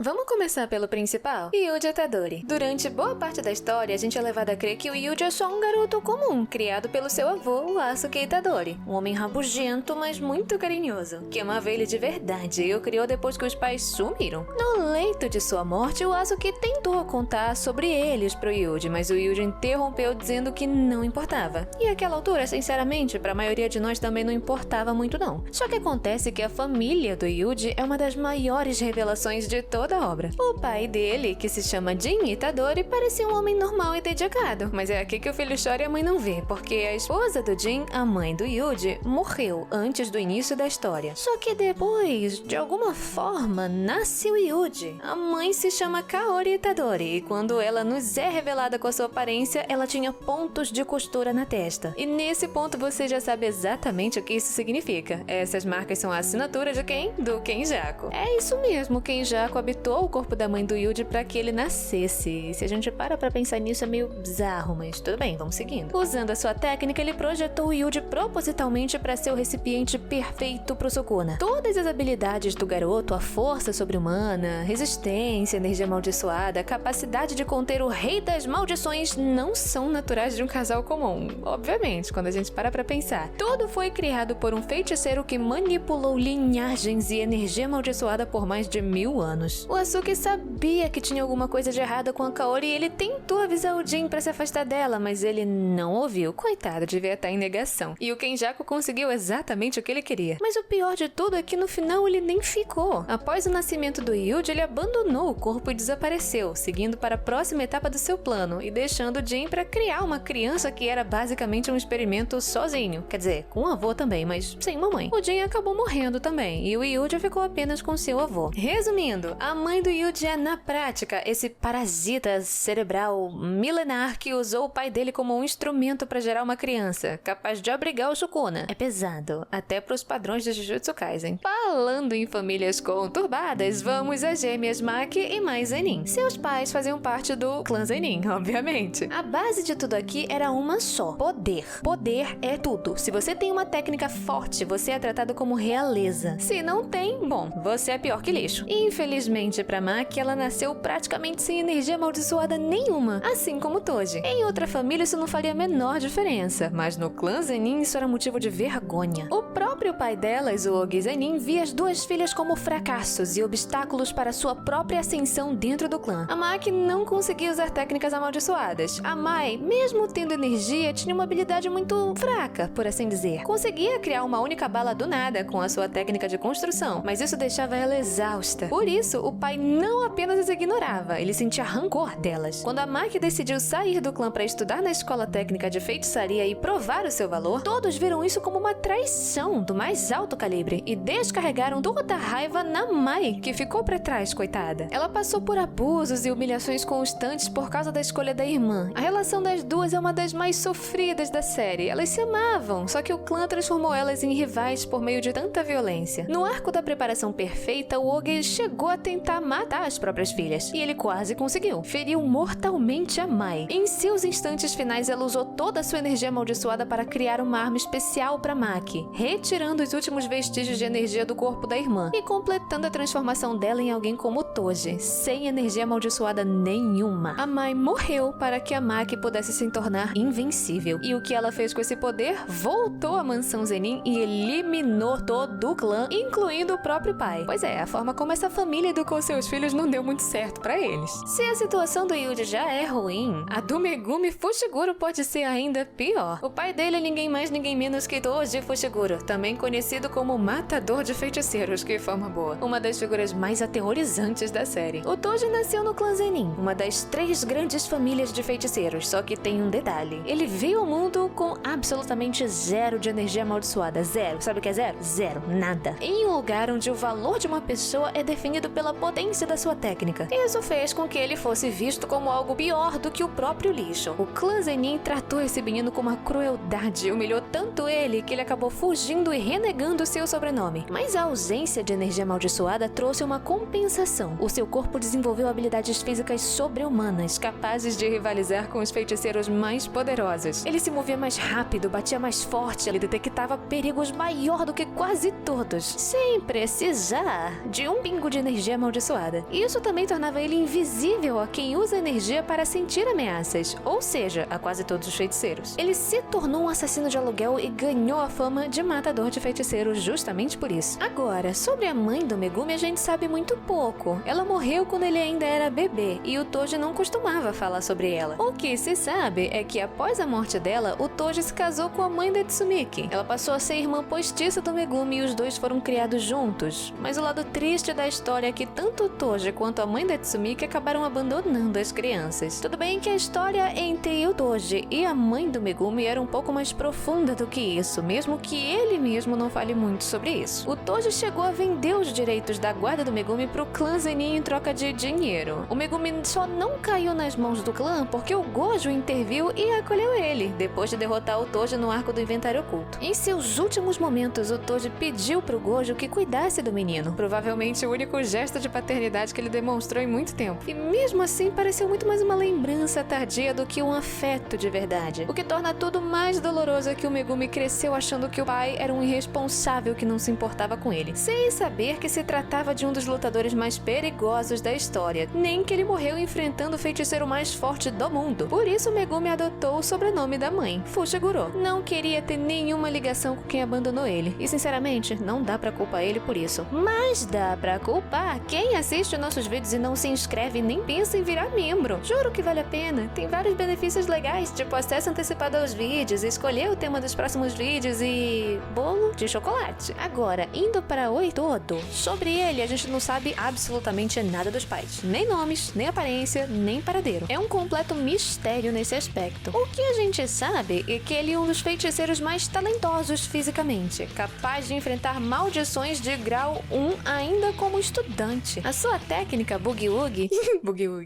Vamos começar pelo principal, Yuji Itadori. Durante boa parte da história, a gente é levado a crer que o Yuji é só um garoto comum, criado pelo seu avô, o Asuke Itadori. Um homem rabugento, mas muito carinhoso, que amava ele de verdade e o criou depois que os pais sumiram. No leito de sua morte, o Asuke tentou contar sobre eles pro Yuji, mas o Yuji interrompeu dizendo que não importava. E àquela altura, sinceramente, pra maioria de nós também não importava muito não. Só que acontece que a família do Yuji é uma das maiores revelações de toda a obra. O pai dele, que se chama Jin Itadori, parecia um homem normal e dedicado, mas é aqui que o filho chora e a mãe não vê, porque a esposa do Jin, a mãe do Yuji, morreu antes do início da história. Só que depois, de alguma forma, nasce o Yuji. A mãe se chama Kaori Itadori, e quando ela nos é revelada com a sua aparência, ela tinha pontos de costura na testa. E nesse ponto você já sabe exatamente o que isso significa. Essas marcas são a assinatura de quem? Do Kenjaku. É isso mesmo, o Kenjaku habitou o corpo da mãe do Yuji para que ele nascesse. E se a gente para pra pensar nisso é meio bizarro, mas tudo bem, vamos seguindo. Usando a sua técnica, ele projetou o Yuji propositalmente para ser o recipiente perfeito pro Sukuna. Todas as habilidades do garoto, a força sobre-humana, resistência, energia amaldiçoada, a capacidade de conter o rei das maldições não são naturais de um casal comum. Obviamente, quando a gente para pra pensar. Tudo foi criado por um feiticeiro que manipulou linhagens e energia amaldiçoada por mais de 1000 anos. O Asuke sabia que tinha alguma coisa de errado com a Kaori e ele tentou avisar o Jin pra se afastar dela, mas ele não ouviu. Coitado, devia estar em negação. E o Kenjaku conseguiu exatamente o que ele queria. Mas o pior de tudo é que no final ele nem ficou. Após o nascimento do Yuji, ele abandonou o corpo e desapareceu, seguindo para a próxima etapa do seu plano e deixando o Jin pra criar uma criança que era basicamente um experimento sozinho. Quer dizer, com um avô também, mas sem mamãe. O Jin acabou morrendo também, e o Yuji ficou apenas com seu avô. Resumindo, a mãe do Yuji é, na prática, esse parasita cerebral milenar que usou o pai dele como um instrumento para gerar uma criança, capaz de obrigar o Sukuna. É pesado, até pros padrões de Jujutsu Kaisen. Falando em famílias conturbadas, vamos às gêmeas Maki e Mai Zenin. Seus pais faziam parte do clã Zenin, obviamente. A base de tudo aqui era uma só: poder. Poder é tudo. Se você tem uma técnica forte, você é tratado como realeza. Se não tem, bom, você é pior que lixo. Infelizmente pra Maki, ela nasceu praticamente sem energia amaldiçoada nenhuma, assim como Toji. Em outra família isso não faria a menor diferença, mas no clã Zenin isso era motivo de vergonha. O próprio pai delas, o Ogi Zenin, via as duas filhas como fracassos e obstáculos para sua própria ascensão dentro do clã. A Maki não conseguia usar técnicas amaldiçoadas. A Mai, mesmo tendo energia, tinha uma habilidade muito fraca, por assim dizer. Conseguia criar uma única bala do nada com a sua técnica de construção, mas isso deixava ela exausta. Por isso, o pai não apenas as ignorava, ele sentia rancor delas. Quando a Maki decidiu sair do clã para estudar na escola técnica de feitiçaria e provar o seu valor, todos viram isso como uma traição do mais alto calibre e descarregaram toda a raiva na Mai, que ficou pra trás, coitada. Ela passou por abusos e humilhações constantes por causa da escolha da irmã. A relação das duas é uma das mais sofridas da série. Elas se amavam, só que o clã transformou elas em rivais por meio de tanta violência. No arco da preparação perfeita, o Ogi chegou a tentar matar as próprias filhas, e ele quase conseguiu. Feriu mortalmente a Mai. Em seus instantes finais, ela usou toda a sua energia amaldiçoada para criar uma arma especial para Maki, retirando os últimos vestígios de energia do corpo da irmã e completando a transformação dela em alguém como Toji, sem energia amaldiçoada nenhuma. A Mai morreu para que a Maki pudesse se tornar invencível. E o que ela fez com esse poder? Voltou à mansão Zenin e eliminou todo o clã, incluindo o próprio pai. Pois é, a forma como essa família educou seus filhos não deu muito certo pra eles. Se a situação do Yuji já é ruim, a do Megumi Fushiguro pode ser ainda pior. O pai dele é ninguém mais, ninguém menos que Toji Fushiguro, também conhecido como Matador de Feiticeiros, que forma boa. Uma das figuras mais aterrorizantes da série. O Toji nasceu no clã Zenin, uma das 3 grandes famílias de feiticeiros, só que tem um detalhe. Ele veio ao mundo com absolutamente zero de energia amaldiçoada. Zero. Sabe o que é zero? Zero. Nada. Em um lugar onde o valor de uma pessoa é definido pela potência da sua técnica. Isso fez com que ele fosse visto como algo pior do que o próprio lixo. O clã Zenin tratou esse menino com uma crueldade, humilhou tanto ele que ele acabou fugindo e renegando seu sobrenome. Mas a ausência de energia amaldiçoada trouxe uma compensação. O seu corpo desenvolveu habilidades físicas sobre-humanas, capazes de rivalizar com os feiticeiros mais poderosos. Ele se movia mais rápido, batia mais forte, ele detectava perigos maior do que quase todos, sem precisar de um pingo de energia amaldiçoada amaldiçoada. Isso também tornava ele invisível a quem usa energia para sentir ameaças, ou seja, a quase todos os feiticeiros. Ele se tornou um assassino de aluguel e ganhou a fama de matador de feiticeiros justamente por isso. Agora, sobre a mãe do Megumi a gente sabe muito pouco. Ela morreu quando ele ainda era bebê e o Toji não costumava falar sobre ela. O que se sabe é que após a morte dela, o Toji se casou com a mãe da Tsumiki. Ela passou a ser irmã postiça do Megumi e os dois foram criados juntos. Mas o lado triste da história é que tanto o Toji quanto a mãe da Tsumiki acabaram abandonando as crianças. Tudo bem que a história entre o Toji e a mãe do Megumi era um pouco mais profunda do que isso, mesmo que ele mesmo não fale muito sobre isso. O Toji chegou a vender os direitos da guarda do Megumi pro clã Zenin em troca de dinheiro. O Megumi só não caiu nas mãos do clã porque o Gojo interviu e acolheu ele, depois de derrotar o Toji no arco do inventário oculto. Em seus últimos momentos, o Toji pediu pro Gojo que cuidasse do menino, provavelmente o único gesto de paternidade que ele demonstrou em muito tempo. E mesmo assim, pareceu muito mais uma lembrança tardia do que um afeto de verdade. O que torna tudo mais doloroso é que o Megumi cresceu achando que o pai era um irresponsável que não se importava com ele, sem saber que se tratava de um dos lutadores mais perigosos da história, nem que ele morreu enfrentando o feiticeiro mais forte do mundo. Por isso, Megumi adotou o sobrenome da mãe, Fushiguro. Não queria ter nenhuma ligação com quem abandonou ele, e sinceramente, não dá pra culpar ele por isso. Mas dá pra culpar quem assiste nossos vídeos e não se inscreve e nem pensa em virar membro. Juro que vale a pena, tem vários benefícios legais, tipo acesso antecipado aos vídeos, escolher o tema dos próximos vídeos e... bolo de chocolate. Agora, indo para o todo, sobre ele a gente não sabe absolutamente nada dos pais. Nem nomes, nem aparência, nem paradeiro. É um completo mistério nesse aspecto. O que a gente sabe é que ele é um dos feiticeiros mais talentosos fisicamente, capaz de enfrentar maldições de grau 1 ainda como estudante. A sua técnica Boogie Woogie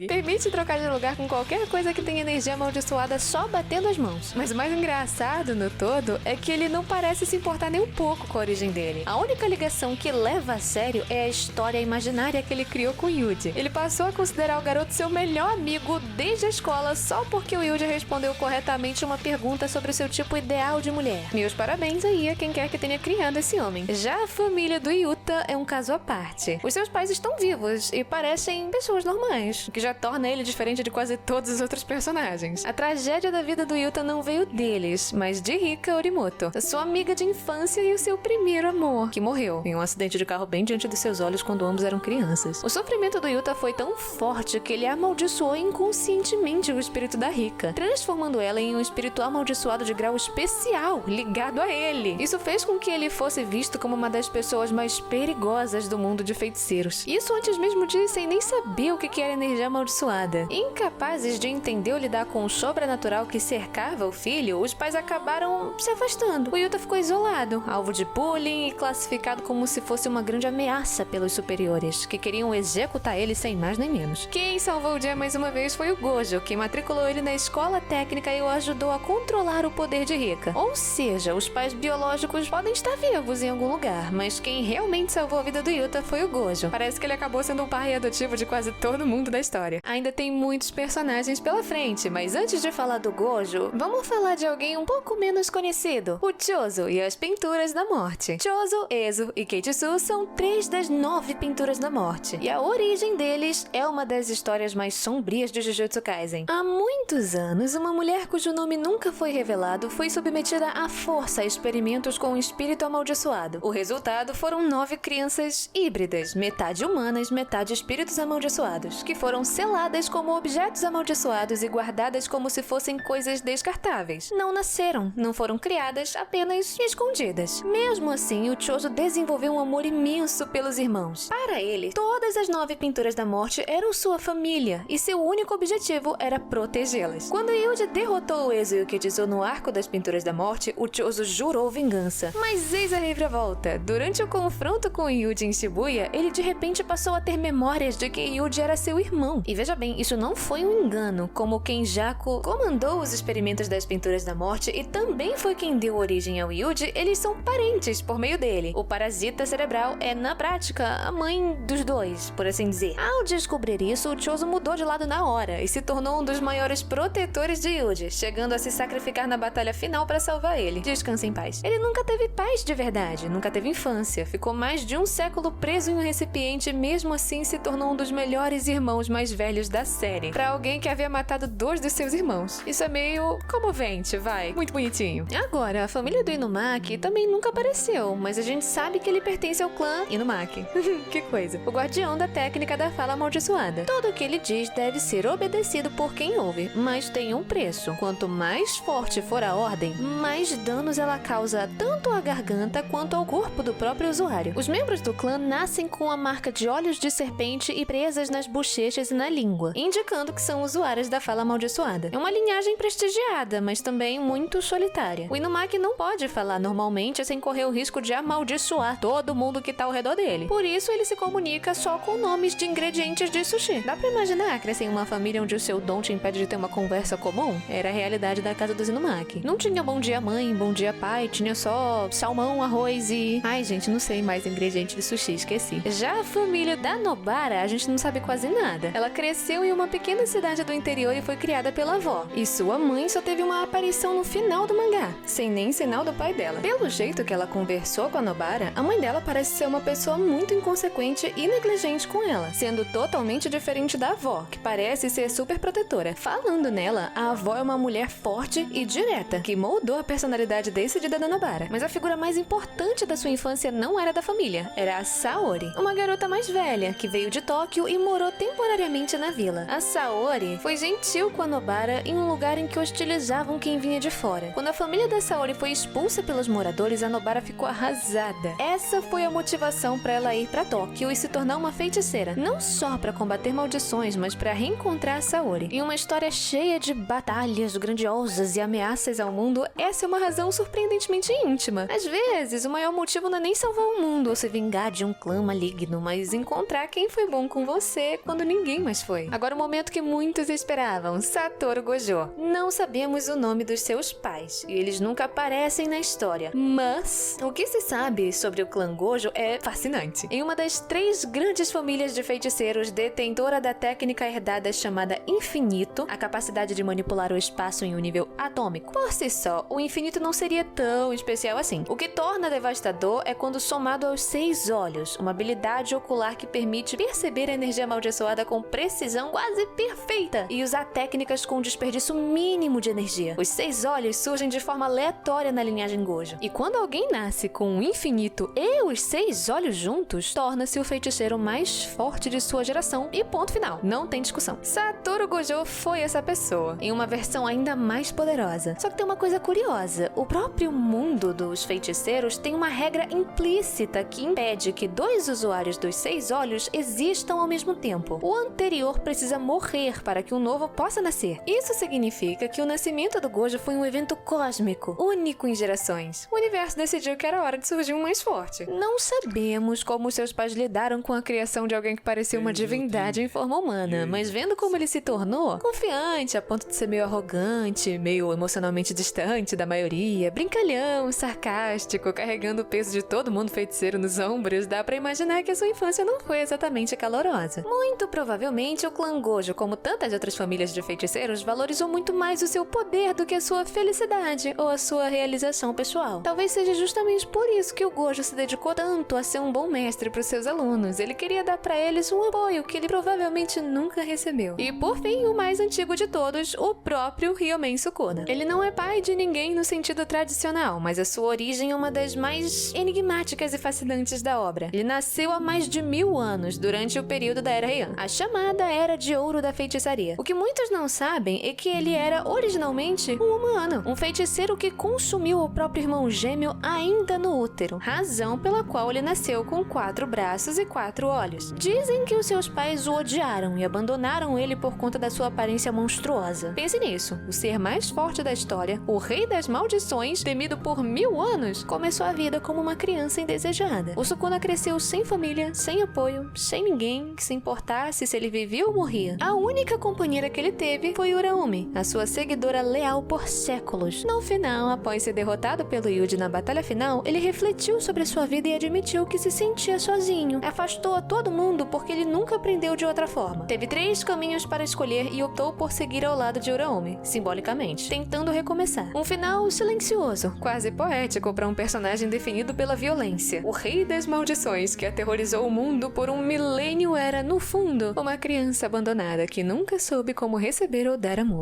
permite trocar de lugar com qualquer coisa que tenha energia amaldiçoada só batendo as mãos. Mas o mais engraçado no todo é que ele não parece se importar nem um pouco com a origem dele. A única ligação que leva a sério é a história imaginária que ele criou com Yuji. Ele passou a considerar o garoto seu melhor amigo desde a escola só porque o Yuji respondeu corretamente uma pergunta sobre o seu tipo ideal de mulher. Meus parabéns aí a quem quer que tenha criado esse homem. Já a família do Yuta é um caso à parte. Os seus pais estão vivos e parecem pessoas normais, o que já torna ele diferente de quase todos os outros personagens. A tragédia da vida do Yuta não veio deles, mas de Rika Orimoto, a sua amiga de infância e o seu primeiro amor, que morreu em um acidente de carro bem diante de seus olhos quando ambos eram crianças. O sofrimento do Yuta foi tão forte que ele amaldiçoou inconscientemente o espírito da Rika, transformando ela em um espírito amaldiçoado de grau especial, ligado a ele. Isso fez com que ele fosse visto como uma das pessoas mais perigosas do mundo de feiticeiros. Isso antes mesmo de sem nem saber o que era energia amaldiçoada. Incapazes de entender ou lidar com o sobrenatural que cercava o filho, os pais acabaram se afastando. O Yuta ficou isolado, alvo de bullying e classificado como se fosse uma grande ameaça pelos superiores, que queriam executar ele sem mais nem menos. Quem salvou o dia mais uma vez foi o Gojo, que matriculou ele na escola técnica e o ajudou a controlar o poder de Rika. Ou seja, os pais biológicos podem estar vivos em algum lugar, mas quem realmente salvou a vida do Yuta foi o Gojo. Parece que ele acabou sendo um pai adotivo de quase todo mundo da história. Ainda tem muitos personagens pela frente, mas antes de falar do Gojo, vamos falar de alguém um pouco menos conhecido, o Chozo e as Pinturas da Morte. Chozo, Ezo e Keitsu são 3 das 9 Pinturas da Morte, e a origem deles é uma das histórias mais sombrias de Jujutsu Kaisen. Há muitos anos, uma mulher cujo nome nunca foi revelado foi submetida à força a experimentos com um espírito amaldiçoado. O resultado foram 9 crianças híbridas, metade humanas, metade espíritos amaldiçoados, que foram seladas como objetos amaldiçoados e guardadas como se fossem coisas descartáveis. Não nasceram, não foram criadas, apenas escondidas. Mesmo assim, o Chozo desenvolveu um amor imenso pelos irmãos. Para ele, todas as 9 Pinturas da Morte eram sua família, e seu único objetivo era protegê-las. Quando Yuji derrotou o Ezo e o Keitsu no arco das Pinturas da Morte, o Chozo jurou vingança. Mas eis a reviravolta. Durante o confronto com Yuji em Shibuya, ele de repente passou a ter memórias de que Yuji era seu irmão. E veja bem, isso não foi um engano, como Kenjaku comandou os experimentos das Pinturas da Morte e também foi quem deu origem ao Yuji, eles são parentes por meio dele. O parasita cerebral é, na prática, a mãe dos dois, por assim dizer. Ao descobrir isso, o Chozo mudou de lado na hora e se tornou um dos maiores protetores de Yuji, chegando a se sacrificar na batalha final para salvar ele. Descanse em paz. Ele nunca teve paz de verdade, nunca teve infância, ficou mais mais de um século preso em um recipiente e mesmo assim se tornou um dos melhores irmãos mais velhos da série. Pra alguém que havia matado 2 dos seus irmãos. Isso é meio comovente, vai. Muito bonitinho. Agora, a família do Inumaki também nunca apareceu, mas a gente sabe que ele pertence ao clã Inumaki. Que coisa. O guardião da técnica da fala amaldiçoada. Tudo o que ele diz deve ser obedecido por quem ouve, mas tem um preço. Quanto mais forte for a ordem, mais danos ela causa tanto à garganta quanto ao corpo do próprio usuário. Os membros do clã nascem com a marca de olhos de serpente e presas nas bochechas e na língua, indicando que são usuários da fala amaldiçoada. É uma linhagem prestigiada, mas também muito solitária. O Inumaki não pode falar normalmente sem correr o risco de amaldiçoar todo mundo que tá ao redor dele. Por isso, ele se comunica só com nomes de ingredientes de sushi. Dá pra imaginar crescer em uma família onde o seu dom te impede de ter uma conversa comum? Era a realidade da casa dos Inumaki. Não tinha bom dia mãe, bom dia pai, tinha só salmão, arroz e... Ai, gente, não sei mais ingredientes de sushi, esqueci. Já a família da Nobara, a gente não sabe quase nada. Ela cresceu em uma pequena cidade do interior e foi criada pela avó. E sua mãe só teve uma aparição no final do mangá, sem nem sinal do pai dela. Pelo jeito que ela conversou com a Nobara, a mãe dela parece ser uma pessoa muito inconsequente e negligente com ela, sendo totalmente diferente da avó, que parece ser super protetora. Falando nela, a avó é uma mulher forte e direta, que moldou a personalidade decidida da Nobara. Mas a figura mais importante da sua infância não era da família, era a Saori, uma garota mais velha, que veio de Tóquio e morou temporariamente na vila. A Saori foi gentil com a Nobara em um lugar em que hostilizavam quem vinha de fora. Quando a família da Saori foi expulsa pelos moradores, a Nobara ficou arrasada. Essa foi a motivação para ela ir para Tóquio e se tornar uma feiticeira, não só para combater maldições, mas para reencontrar a Saori. Em uma história cheia de batalhas grandiosas e ameaças ao mundo, essa é uma razão surpreendentemente íntima. Às vezes, o maior motivo não é nem salvar o mundo ou se vingar de um clã maligno, mas encontrar quem foi bom com você quando ninguém mais foi. Agora o momento que muitos esperavam, Satoru Gojo. Não sabemos o nome dos seus pais, e eles nunca aparecem na história, mas o que se sabe sobre o clã Gojo é fascinante. Em uma das 3 grandes famílias de feiticeiros detentora da técnica herdada chamada Infinito, a capacidade de manipular o espaço em um nível atômico. Por si só, o Infinito não seria tão especial assim. O que torna devastador é quando somado aos 6 olhos, uma habilidade ocular que permite perceber a energia amaldiçoada com precisão quase perfeita e usar técnicas com desperdício mínimo de energia. Os 6 olhos surgem de forma aleatória na linhagem Gojo. E quando alguém nasce com o Infinito e os 6 olhos juntos, torna-se o feiticeiro mais forte de sua geração e ponto final. Não tem discussão. Satoru Gojo foi essa pessoa, em uma versão ainda mais poderosa. Só que tem uma coisa curiosa. O próprio mundo dos feiticeiros tem uma regra implícita que impede que 2 usuários dos 6 olhos existam ao mesmo tempo. O anterior precisa morrer para que o novo possa nascer. Isso significa que o nascimento do Gojo foi um evento cósmico, único em gerações. O universo decidiu que era hora de surgir um mais forte. Não sabemos como seus pais lidaram com a criação de alguém que parecia uma divindade em forma humana, mas vendo como ele se tornou, confiante a ponto de ser meio arrogante, meio emocionalmente distante da maioria, brincalhão, sarcástico, carregando o peso de todo mundo feiticeiro nos ombros, dá pra imaginar que a sua infância não foi exatamente calorosa. Muito provavelmente o clã Gojo, como tantas outras famílias de feiticeiros, valorizou muito mais o seu poder do que a sua felicidade ou a sua realização pessoal. Talvez seja justamente por isso que o Gojo se dedicou tanto a ser um bom mestre para os seus alunos. Ele queria dar pra eles um apoio que ele provavelmente nunca recebeu. E por fim, o mais antigo de todos, o próprio Ryomen Sukuna. Ele não é pai de ninguém no sentido tradicional, mas a sua origem é uma das mais enigmáticas e fascinantes da obra. Ele nasceu há mais de 1000 anos, durante o período da Era Heian, a chamada Era de Ouro da Feitiçaria. O que muitos não sabem é que ele era originalmente um humano, um feiticeiro que consumiu o próprio irmão gêmeo ainda no útero, razão pela qual ele nasceu com 4 braços e 4 olhos. Dizem que os seus pais o odiaram e abandonaram ele por conta da sua aparência monstruosa. Pense nisso, o ser mais forte da história, o rei das maldições, temido por 1000 anos, começou a vida como uma criança indesejada. O Sukuna cresceu sem família, sem apoio, sem ninguém que se importasse se ele vivia ou morria. A única companheira que ele teve foi Uraumi, a sua seguidora leal por séculos. No final, após ser derrotado pelo Yuji na batalha final, ele refletiu sobre sua vida e admitiu que se sentia sozinho. Afastou a todo mundo porque ele nunca aprendeu de outra forma. Teve 3 caminhos para escolher e optou por seguir ao lado de Uraumi, simbolicamente, tentando recomeçar. Um final silencioso, quase poético para um personagem definido pela violência. O rei das maldições que aterrorizou o mundo por um milênio era, no fundo, uma criança abandonada que nunca soube como receber ou dar amor.